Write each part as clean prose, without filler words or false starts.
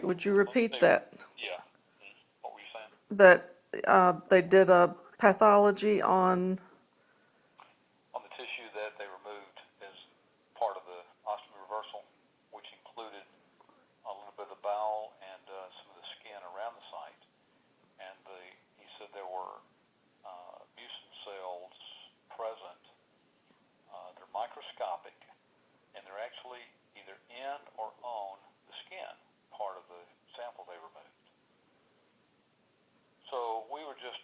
Would you repeat that? Yeah. What were you saying? That they did a pathology On the tissue that they removed as part of the ostomy reversal, which included a little bit of the bowel and some of the skin around the site. And he said there were mucin cells present. They're microscopic, and they're actually either in or on the skin part of the sample they removed. So we were just,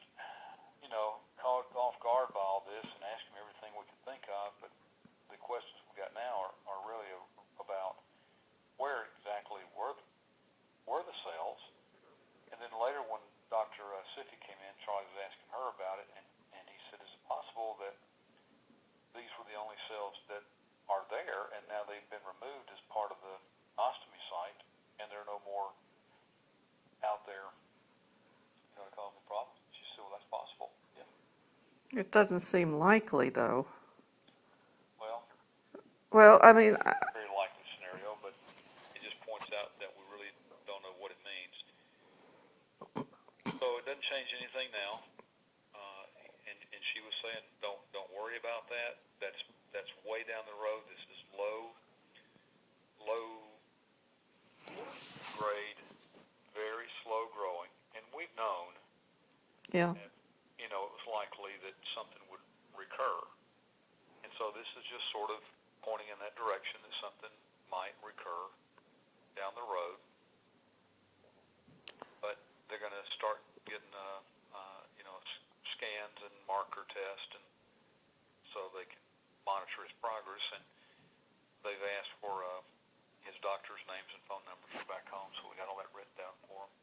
caught off guard by all this and asked him everything we could think of, but the questions we got now are really about where exactly were the cells. And then later when Dr. Siffy came in, Charlie was asking her about it, and he said, is it possible that these were the only cells that are there, and now they've been removed as part of the ostomy site, and there are no more out there, causing problems? She said, well, that's possible. Yeah. it doesn't seem likely, though. Well, Well, I mean, very likely scenario, but it just points out that we really don't know what it means. So it doesn't change anything now. And she was saying, don't worry about that. That's way down the road. This is low grade, very slow growing, and we've known yeah. that it was likely that something would recur. And so this is just sort of pointing in that direction that something might recur down the road. But they're going to start getting scans and marker tests, and so they can monitor his progress. And they've asked for his doctor's names and phone numbers for back home, so we got all that written down for him,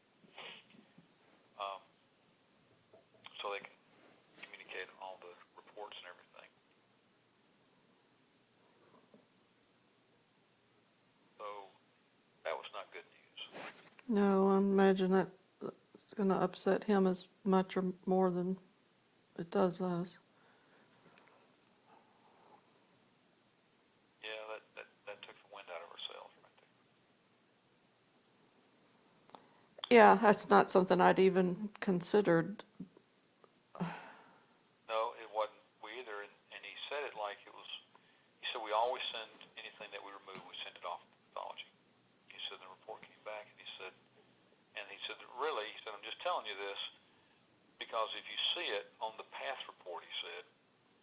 so they can communicate all the reports and everything. So that was not good news. No, I imagine that it's going to upset him as much or more than it does us. Yeah, that took the wind out of our sails right there. Yeah, that's not something I'd even considered. No, it wasn't we either, and he said it like it was. He said we always send anything that we remove, we send it off to pathology. He said the report came back, and he said really, he said, I'm just telling you this because if you see it on the path report, he said,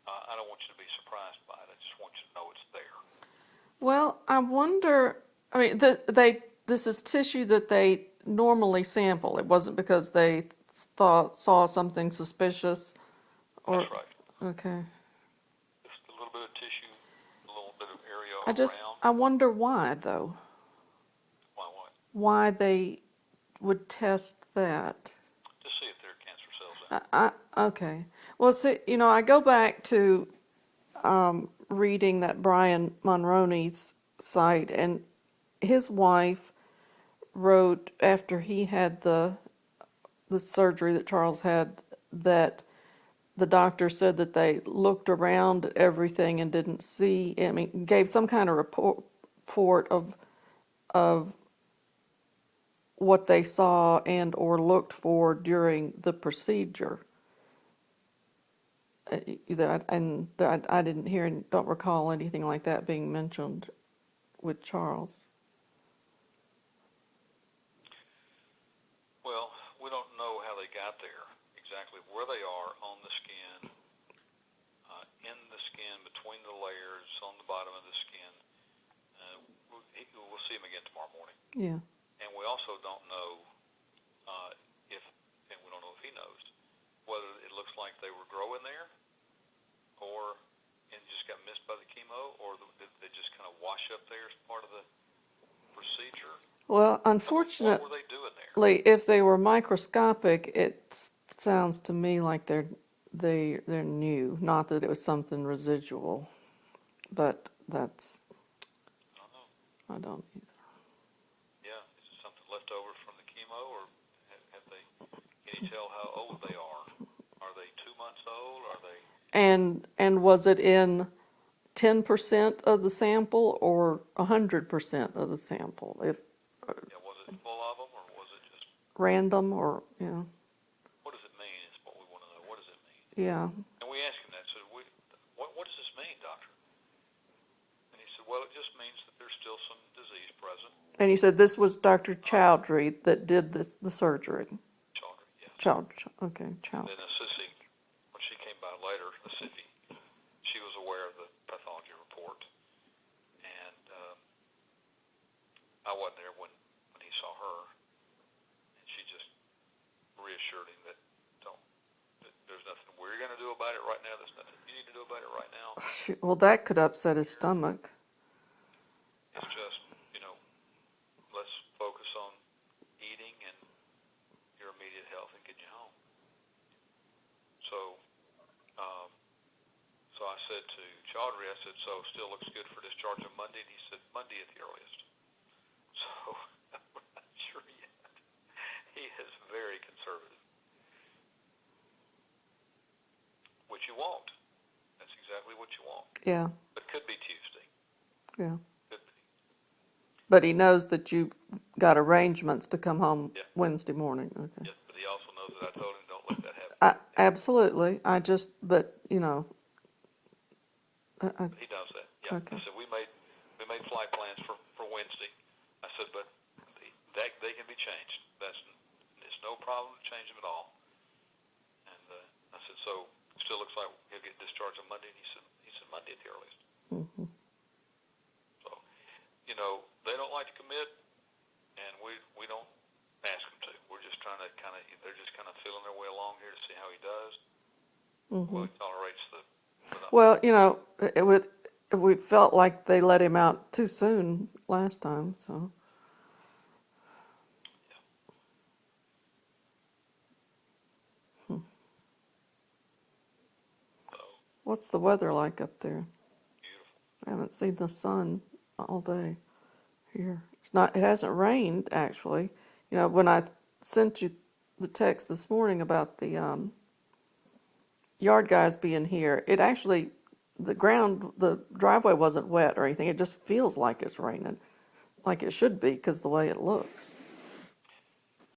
I don't want you to be surprised by it. I just want you to know it's there. Well, I wonder. I mean, this is tissue that they normally sample. It wasn't because they saw something suspicious. Or, that's right. Okay. Just a little bit of tissue, a little bit of area around. I wonder why though. Why what? Why they would test that. To see if there are cancer cells in it. Okay. Well, see, I go back to reading that Brian Monroney's site, and his wife wrote after he had the surgery that Charles had, that the doctor said that they looked around at everything and didn't see. I mean, gave some kind of report of what they saw and or looked for during the procedure. And I didn't hear and don't recall anything like that being mentioned with Charles. Well, we don't know how they got there, exactly where they are on the skin, in the skin, between the layers, on the bottom of the skin. We'll see him again tomorrow morning. Yeah. And we also don't know and we don't know if he knows, whether it looks like they were growing there and just got missed by the chemo, or did they just kind of wash up there as part of the procedure? Well, unfortunately, what were they doing there? if they were microscopic, it sounds to me like they're new. Not that it was something residual, but that's I don't either. Yeah, is it something left over from the chemo, or have they? Can you tell how old they are? Are they 2 months old? Are they? And was it in 10% of the sample or 100% of the sample? Was it full of them? them, or was it just random or, you know, what does it mean? Is what we want to know. What does it mean? yeah. And we asked him that. Said, what does this mean, doctor? And he said, well, it just means that there's still some disease present. And you said this was Dr. Chowdhury that did the surgery. Children, yes. Okay, And then Sissy, when she came by later, Sissy, she was aware of the pathology report, and I wasn't there when he saw her, and she just reassured him that there's nothing we're going to do about it right now. There's nothing you need to do about it right now. Well, that could upset his stomach. It's just, let's focus on eating and your immediate health and getting you home. So, so I said to Chaudhry, I said, so still looks good for discharge on Monday? And he said, Monday at the earliest. So, we're not sure yet. He is very conservative. Which you want. That's exactly what you want. Yeah. But could be Tuesday. Yeah. Could be. But he knows that you got arrangements to come home Yeah. Wednesday morning. Okay. Yes, but he also knows that I told him don't let that happen. Absolutely. But he knows that. Yeah. Okay. I said we made flight plans for Wednesday. I said, but they can be changed. It's no problem to change them at all. And I said, so still looks like he'll get discharged on Monday. And he said Monday at the earliest. Mm-hmm. So, they don't like to commit, and we don't ask them to. We're just trying to they're just kind of feeling their way along here to see how he does. Mm-hmm. Well, he tolerates the. Well, we felt like they let him out too soon last time, so. Yeah. So. What's the weather like up there? Beautiful. I haven't seen the sun all day here. It hasn't rained, actually. When I sent you the text this morning about the yard guys being here, the driveway wasn't wet or anything. It just feels like it's raining, like it should be because the way it looks.